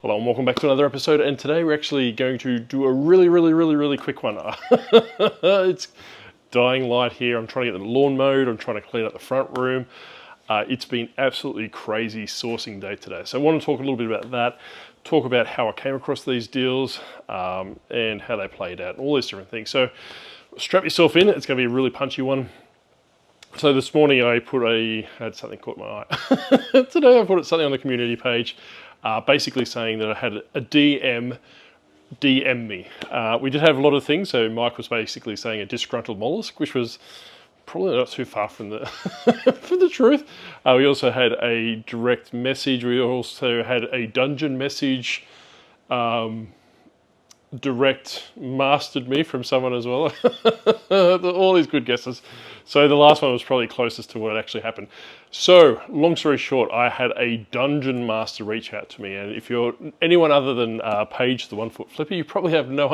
Hello and welcome back to another episode, and today we're actually going to do a really quick one. It's dying light here. I'm trying to get the lawn mowed, I'm trying to clean up the front room. It's been absolutely crazy sourcing day today. So I want to talk a little bit about that, talk about how I came across these deals and how they played out, and all these different things. So strap yourself in, it's going to be a really punchy one. So this morning I had something caught my eye. Today I put something on the community page, basically saying that I had a DM me. We did have a lot of things, so Mike was basically saying a disgruntled mollusk, which was probably not too far from the from the truth. We also had a direct message. We also had a dungeon message. Direct mastered me from someone as well. All these good guesses. So the last one was probably closest to what actually happened. So long story short, I had a dungeon master reach out to me, and if you're anyone other than Paige, the 1 foot flipper, you probably have no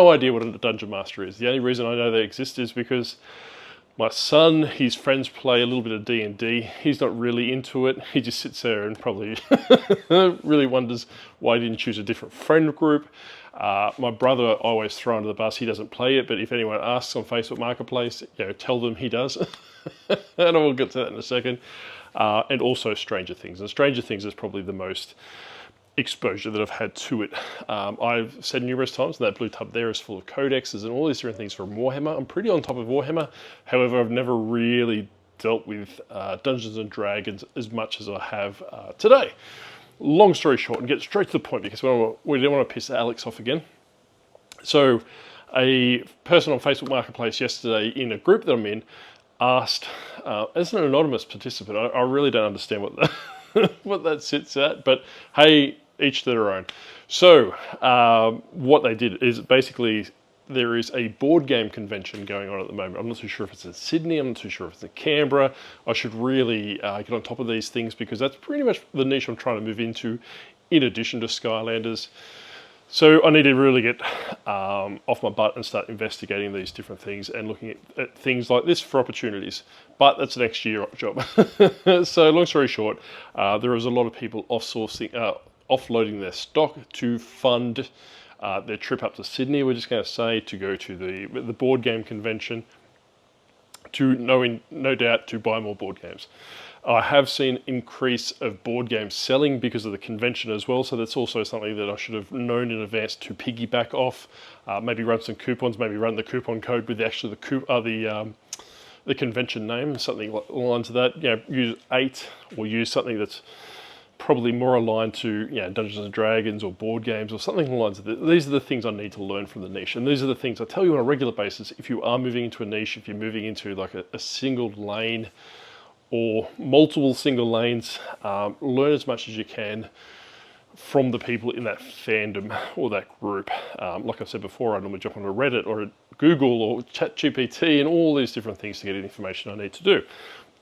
idea what a dungeon master is. The only reason I know they exist is because my son, his friends play a little bit of D&D. He's not really into it. He just sits there and probably really wonders why he didn't choose a different friend group. My brother I always throw under the bus. He doesn't play it, but if anyone asks on Facebook Marketplace, tell them he does. And I will get to that in a second. And also Stranger Things. And Stranger Things is probably the most exposure that I've had to it. I've said numerous times that blue tub there is full of codexes and all these different things from Warhammer. I'm pretty on top of Warhammer. However, I've never really dealt with Dungeons and Dragons as much as I have today. Long story short, and get straight to the point because we don't want to piss Alex off again. So a person on Facebook Marketplace yesterday in a group that I'm in asked, as an anonymous participant, I really don't understand what that sits at, but hey, each to their own. So what they did is basically there is a board game convention going on at the moment. I'm not too sure if it's in Sydney, I'm not too sure if it's in Canberra. I should really get on top of these things because that's pretty much the niche I'm trying to move into in addition to Skylanders. So I need to really get off my butt and start investigating these different things and looking at things like this for opportunities. But that's an next year job. So long story short, there is a lot of people offloading their stock to fund their trip up to Sydney. We're just going to say to go to the board game convention to no doubt to buy more board games. I have seen increase of board game selling because of the convention as well, so that's also something that I should have known in advance to piggyback off. Maybe run some coupons, maybe run the coupon code with actually the convention name, something along the lines of that. Use 8 or use something that's probably more aligned to Dungeons and Dragons or board games or something along the lines of that. These are the things I need to learn from the niche, and these are the things I tell you on a regular basis. If you are moving into a niche, if you're moving into like a single lane or multiple single lanes, learn as much as you can from the people in that fandom or that group. Like I said before, I normally jump onto Reddit or Google or ChatGPT and all these different things to get information I need to do.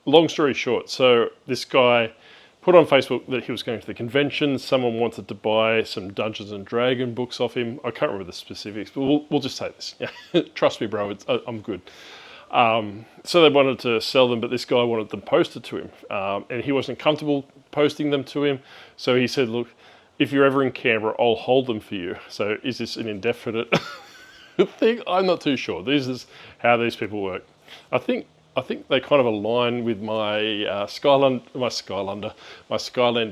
Long story short, so this guy put on Facebook that he was going to the convention. Someone wanted to buy some Dungeons and Dragon books off him. I can't remember the specifics, but we'll just say this. Trust me, bro, I'm good. So they wanted to sell them, but this guy wanted them posted to him, and he wasn't comfortable posting them to him. So he said, look, if you're ever in Canberra, I'll hold them for you. So is this an indefinite thing? I'm not too sure. This is how these people work. I think they kind of align with my Skylander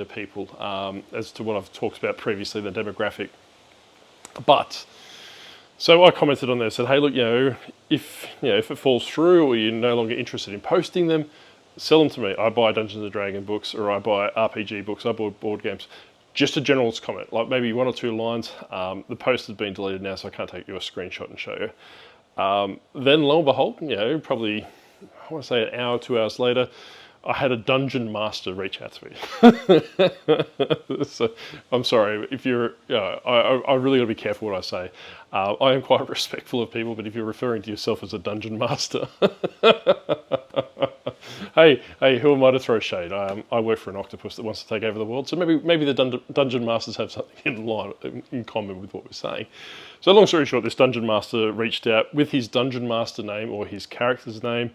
people, as to what I've talked about previously, the demographic. But so I commented on there, said, hey, look, if it falls through or you're no longer interested in posting them, sell them to me. I buy Dungeons and Dragons books, or I buy RPG books, I buy board games. Just a generalist comment, like maybe 1 or 2 lines. The post has been deleted now, so I can't take you a screenshot and show you. Then lo and behold, probably, I want to say an hour, 2 hours later, I had a dungeon master reach out to me. So I'm sorry if you're. I really got to be careful what I say. I am quite respectful of people, but if you're referring to yourself as a dungeon master, hey, who am I to throw shade? I work for an octopus that wants to take over the world, so maybe the dungeon masters have something in common with what we're saying. So long story short, this dungeon master reached out with his dungeon master name or his character's name.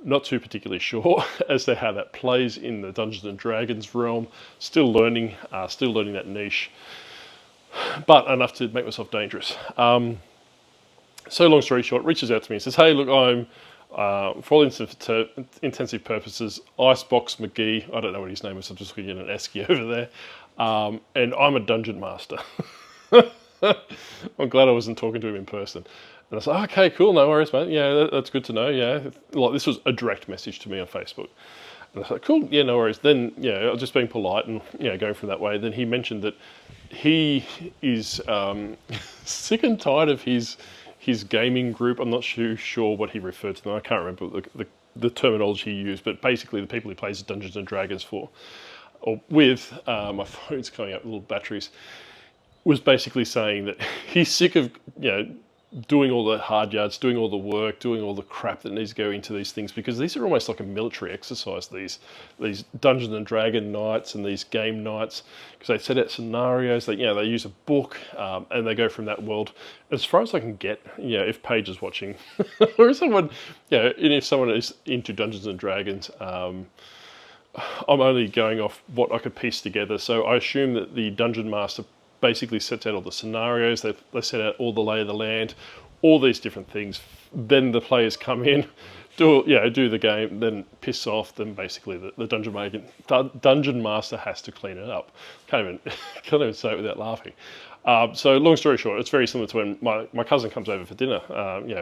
Not too particularly sure as to how that plays in the Dungeons and Dragons realm. Still learning that niche, but enough to make myself dangerous. So long story short, reaches out to me and says, "Hey, look, I'm for all intensive purposes, Icebox McGee. I don't know what his name is. I'm just looking at an esky over there, and I'm a dungeon master." I'm glad I wasn't talking to him in person. And I was like, "Okay, cool, no worries, mate. Yeah, that's good to know. Yeah, like this was a direct message to me on Facebook." And I was like, "Cool, yeah, no worries." Then, I was just being polite and going from that way. Then he mentioned that he is sick and tired of his gaming group. I'm not sure what he referred to them. I can't remember the terminology he used, but basically the people he plays Dungeons and Dragons for, or with, my phone's coming up with little batteries, was basically saying that he's sick of, doing all the hard yards, doing all the work, doing all the crap that needs to go into these things, because these are almost like a military exercise, these Dungeons and Dragon nights and these game nights, because they set out scenarios, they use a book, and they go from that world. As far as I can get, if Paige is watching, or if someone, if someone is into Dungeons and Dragons, I'm only going off what I could piece together. So I assume that the Dungeon Master basically sets out all the scenarios, they set out all the lay of the land, all these different things. Then the players come in, do the game, then piss off. Then basically the dungeon master has to clean it up. Can't even say it without laughing. So long story short, it's very similar to when my cousin comes over for dinner.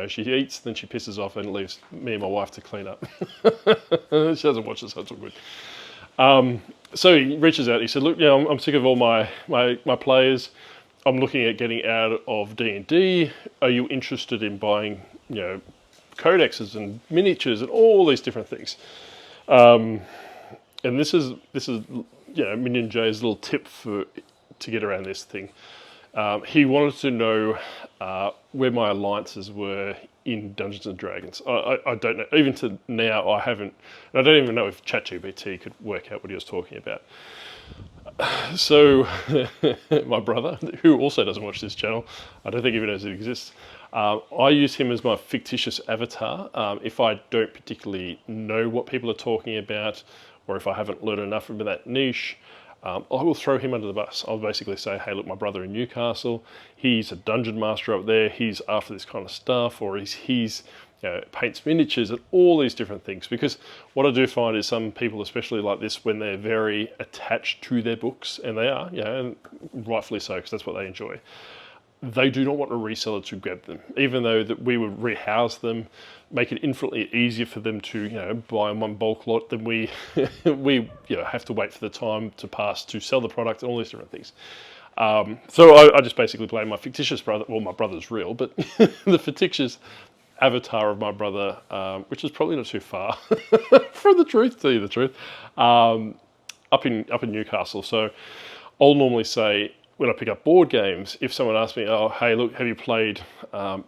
She eats, then she pisses off and leaves me and my wife to clean up. She doesn't watch it, so it's all good. So he reaches out. He said, "Look, I'm sick of all my players. I'm looking at getting out of D&D. Are you interested in buying, codexes and miniatures and all these different things?" And this is Minion J's little tip to get around this thing. He wanted to know where my alliances were in Dungeons and Dragons. I don't know. Even to now, I haven't. I don't even know if ChatGPT could work out what he was talking about. So, my brother, who also doesn't watch this channel, I don't think even knows it exists. I use him as my fictitious avatar. If I don't particularly know what people are talking about, or if I haven't learned enough about that niche, I will throw him under the bus. I'll basically say, "Hey, look, my brother in Newcastle, he's a dungeon master up there, he's after this kind of stuff," or he's paints miniatures and all these different things. Because what I do find is some people, especially like this, when they're very attached to their books, and they are, and rightfully so, because that's what they enjoy, they do not want a reseller to grab them, even though that we would rehouse them, make it infinitely easier for them to buy in one bulk lot. Then we have to wait for the time to pass to sell the product and all these different things. So I just basically blame my fictitious brother. Well, my brother's real, but the fictitious avatar of my brother, which is probably not too far from the truth. To tell you the truth, up in Newcastle. So I'll normally say, when I pick up board games, if someone asks me, "Oh, hey, look, have you played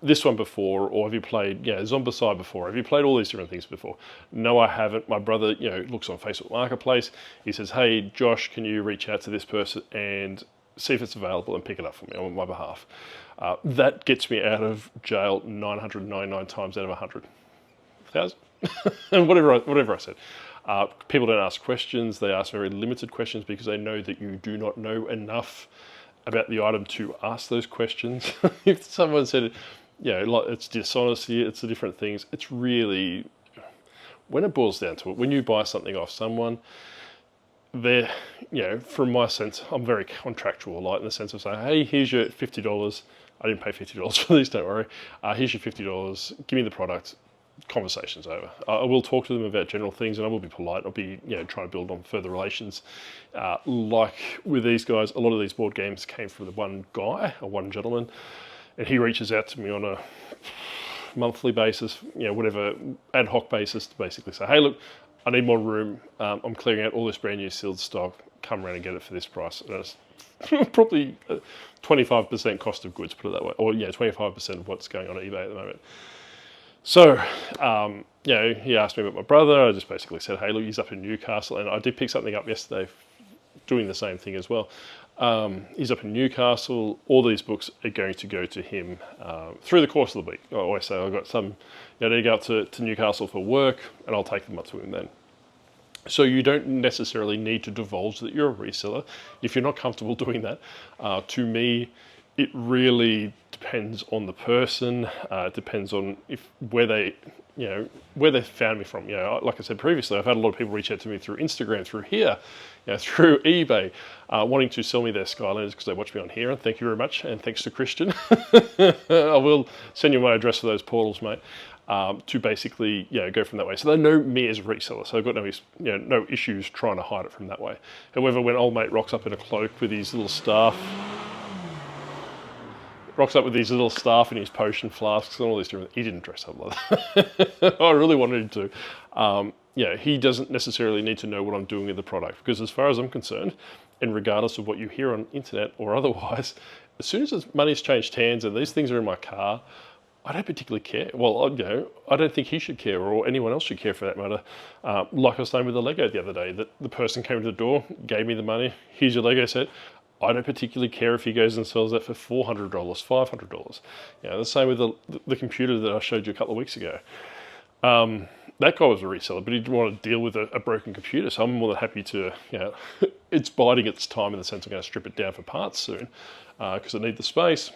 this one before? Or have you played Zombicide before? Have you played all these different things before?" "No, I haven't." My brother, looks on Facebook Marketplace. He says, "Hey, Josh, can you reach out to this person and see if it's available and pick it up for me on my behalf?" That gets me out of jail 999 times out of 100,000. And whatever I said. People don't ask questions. They ask very limited questions because they know that you do not know enough about the item to ask those questions. If someone said, like it's dishonesty, it's the different things. It's really, when it boils down to it, when you buy something off someone, they're, from my sense, I'm very contractual, like in the sense of saying, "Hey, here's your $50. I didn't pay $50 for these, don't worry. Here's your $50. Give me the product." Conversation's over. I will talk to them about general things, and I will be polite. I'll be, trying to build on further relations. Like with these guys, a lot of these board games came from the one guy, or one gentleman, and he reaches out to me on a monthly basis, whatever, ad hoc basis, to basically say, "Hey, look, I need more room. I'm clearing out all this brand new sealed stock. Come around and get it for this price." And it's probably 25% cost of goods, put it that way, or 25% of what's going on at eBay at the moment. So, he asked me about my brother. I just basically said, "Hey, look, he's up in Newcastle," and I did pick something up yesterday doing the same thing as well. He's up in Newcastle. All these books are going to go to him through the course of the week. I always say I've got some, I need to go up to Newcastle for work, and I'll take them up to him then. So you don't necessarily need to divulge that you're a reseller if you're not comfortable doing that. To me, it really depends on the person. It depends on where they found me from. Like I said previously, I've had a lot of people reach out to me through Instagram, through here, through eBay, wanting to sell me their Skylanders because they watch me on here. And thank you very much, and thanks to Christian. I will send you my address for those portals, mate. To basically go from that way. So they know me as a reseller, so I've got no issues trying to hide it from that way. However, when old mate rocks up in a cloak with his little staff, and his potion flasks and all these different, he didn't dress up like that. I really wanted him to. He doesn't necessarily need to know what I'm doing with the product, because as far as I'm concerned, and regardless of what you hear on internet or otherwise, as soon as money's changed hands and these things are in my car, I don't particularly care. Well, I don't think he should care, or anyone else should care for that matter. Like I was saying with the Lego the other day, that the person came to the door, gave me the money, here's your Lego set. I don't particularly care if he goes and sells that for $400, $500. The same with the computer that I showed you a couple of weeks ago. That guy was a reseller, but he didn't want to deal with a broken computer, so I'm more than happy to, it's biding its time in the sense I'm going to strip it down for parts soon, because I need the space.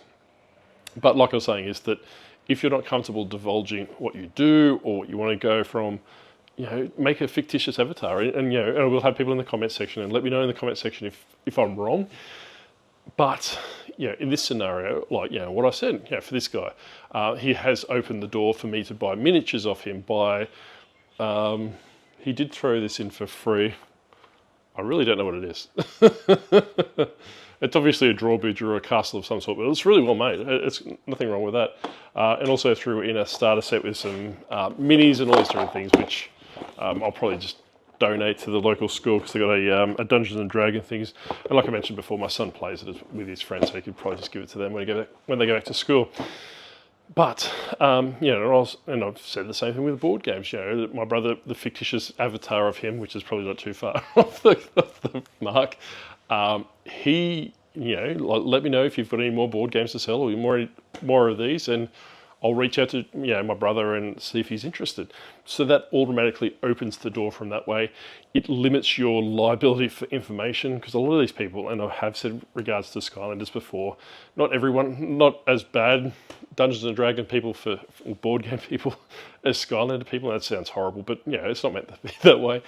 But like I was saying, is that if you're not comfortable divulging what you do or what you want to go from, make a fictitious avatar, and we'll have people in the comment section, and let me know in the comment section if I'm wrong. But in this scenario, like what I said, for this guy, he has opened the door for me to buy miniatures off him. He did throw this in for free. I really don't know what it is. It's obviously a drawbridge or a castle of some sort, but it's really well made. It's nothing wrong with that. And also threw in a starter set with some minis and all these different things, which I'll probably just donate to the local school, because they've got a Dungeons and Dragons things. And like I mentioned before, my son plays it with his friends, so he could probably just give it to them when they go back to school. But, and I've said the same thing with board games. My brother, the fictitious avatar of him, which is probably not too far off the mark, he, let me know if you've got any more board games to sell or more of these, and I'll reach out to my brother and see if he's interested. So that automatically opens the door from that way. It limits your liability for information, because a lot of these people, and I have said regards to Skylanders before, not everyone, not as bad Dungeons and Dragons people or board game people as Skylander people. That sounds horrible, but it's not meant to be that way.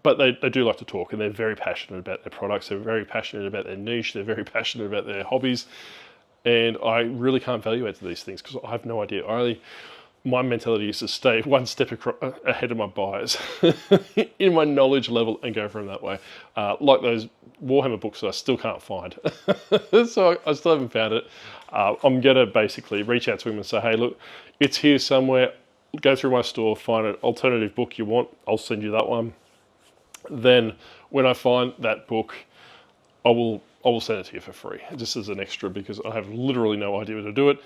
But they do like to talk, and they're very passionate about their products. They're very passionate about their niche. They're very passionate about their hobbies. And I really can't evaluate these things because I have no idea. My mentality is to stay one step ahead of my buyers in my knowledge level and go from that way. Like those Warhammer books that I still can't find. So I still haven't found it. I'm going to basically reach out to him and say, hey, look, it's here somewhere. Go through my store, find an alternative book you want. I'll send you that one. Then when I find that book, I will send it to you for free, just as an extra, because I have literally no idea where to do it.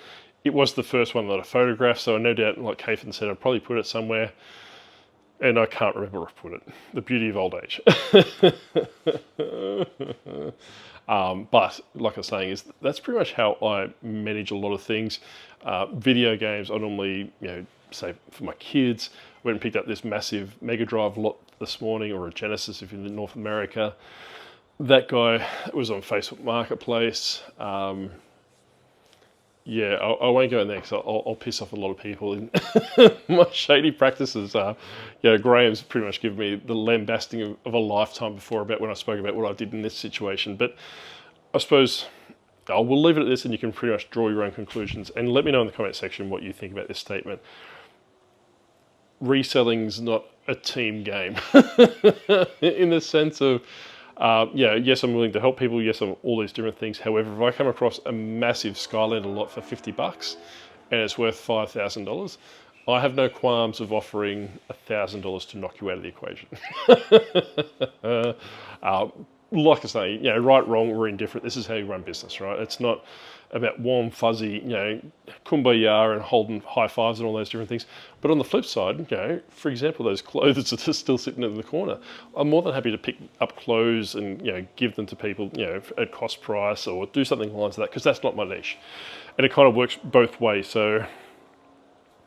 It was the first one that I photographed, so I no doubt, like Kathan said, I'd probably put it somewhere, and I can't remember where I put it. The beauty of old age. But like I was saying, that's pretty much how I manage a lot of things. Video games, I normally, say for my kids, went and picked up this massive Mega Drive lot this morning, or a Genesis if you're in North America. That guy was on Facebook Marketplace. I won't go in there because I'll piss off a lot of people in my shady practices. Graham's pretty much given me the lambasting of a lifetime before about when I spoke about what I did in this situation. But I suppose we'll leave it at this, and you can pretty much draw your own conclusions. And let me know in the comment section what you think about this statement. Reselling's not a team game in the sense of, yes, I'm willing to help people. Yes, I'm all these different things. However, if I come across a massive Skylander lot for $50 and it's worth $5,000, I have no qualms of offering $1,000 to knock you out of the equation. like I say, right, wrong, or indifferent. This is how you run business, right? It's not about warm, fuzzy, kumbaya and holding high fives and all those different things. But on the flip side, for example, those clothes that are still sitting in the corner, I'm more than happy to pick up clothes and give them to people, at cost price, or do something along lines of that, because that's not my niche, and it kind of works both ways. So,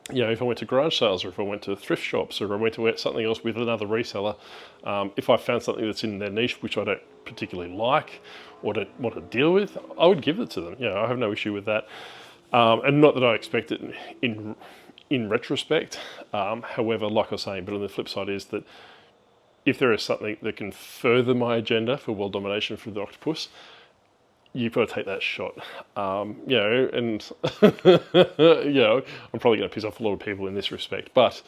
if I went to garage sales, or if I went to thrift shops, or if I went to something else with another reseller, if I found something that's in their niche which I don't particularly like or don't want to deal with, I would give it to them. I have no issue with that, and not that I expect it in retrospect. However, like I was saying, but on the flip side is that if there is something that can further my agenda for world domination for the octopus, you've got to take that shot, and I'm probably going to piss off a lot of people in this respect, but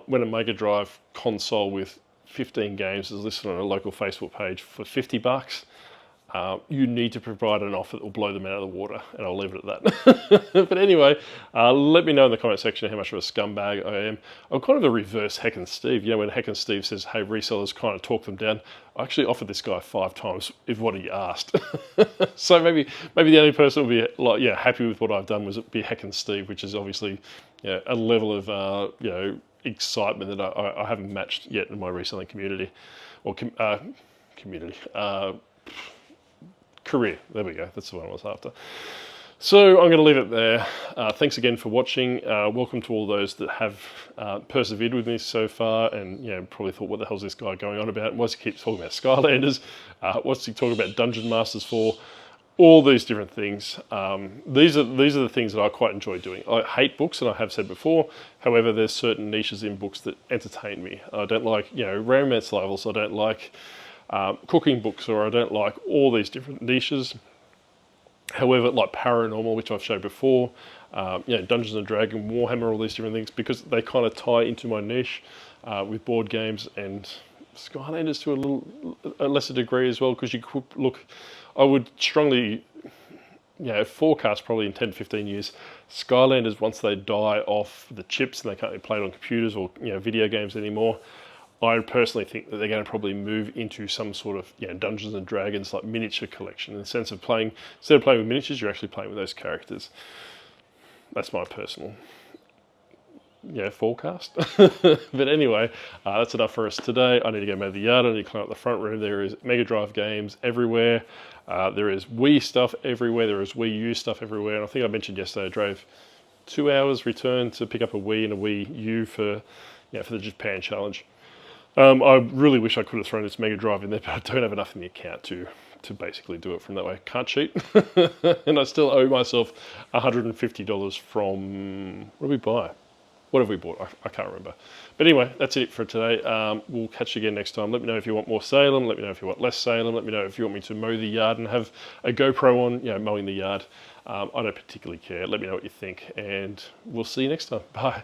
when a Mega Drive console with 15 games is listed on a local Facebook page for $50, you need to provide an offer that will blow them out of the water, and I'll leave it at that. But anyway, let me know in the comment section how much of a scumbag I am. I'm kind of the reverse Heck and Steve. When Heck and Steve says, hey, resellers kind of talk them down, I actually offered this guy 5 times if what he asked. So maybe the only person who will be happy with what I've done was be Heck and Steve, which is obviously a level of excitement that I haven't matched yet in my reselling community, or career. There we go. That's the one I was after. So I'm going to leave it there. Thanks again for watching. Welcome to all those that have persevered with me so far, and probably thought, what the hell is this guy going on about? What's he keep talking about Skylanders? What's he talking about Dungeon Masters for? All these different things. These are the things that I quite enjoy doing. I hate books, and I have said before. However, there's certain niches in books that entertain me. I don't like romance novels. I don't like cooking books, or I don't like all these different niches. However, like paranormal, which I've showed before, Dungeons and Dragons, Warhammer, all these different things, because they kind of tie into my niche with board games, and Skylanders to a lesser degree as well, because you could look, I would strongly forecast probably in 10, 15 years, Skylanders, once they die off the chips and they can't be played on computers or video games anymore, I personally think that they're going to probably move into some sort of Dungeons and Dragons like miniature collection, in the sense of playing, instead of playing with miniatures, you're actually playing with those characters. That's my personal forecast. But anyway, that's enough for us today. I need to go mow the yard. I need to clean up the front room. There is Mega Drive games everywhere. There is Wii stuff everywhere. There is Wii U stuff everywhere. And I think I mentioned yesterday I drove 2 hours return to pick up a Wii and a Wii U for the Japan challenge. I really wish I could have thrown this Mega Drive in there, but I don't have enough in the account to basically do it from that way. Can't cheat. And I still owe myself $150 from, what did we buy? What have we bought? I can't remember. But anyway, that's it for today. We'll catch you again next time. Let me know if you want more Salem. Let me know if you want less Salem. Let me know if you want me to mow the yard and have a GoPro on, mowing the yard. I don't particularly care. Let me know what you think, and we'll see you next time. Bye.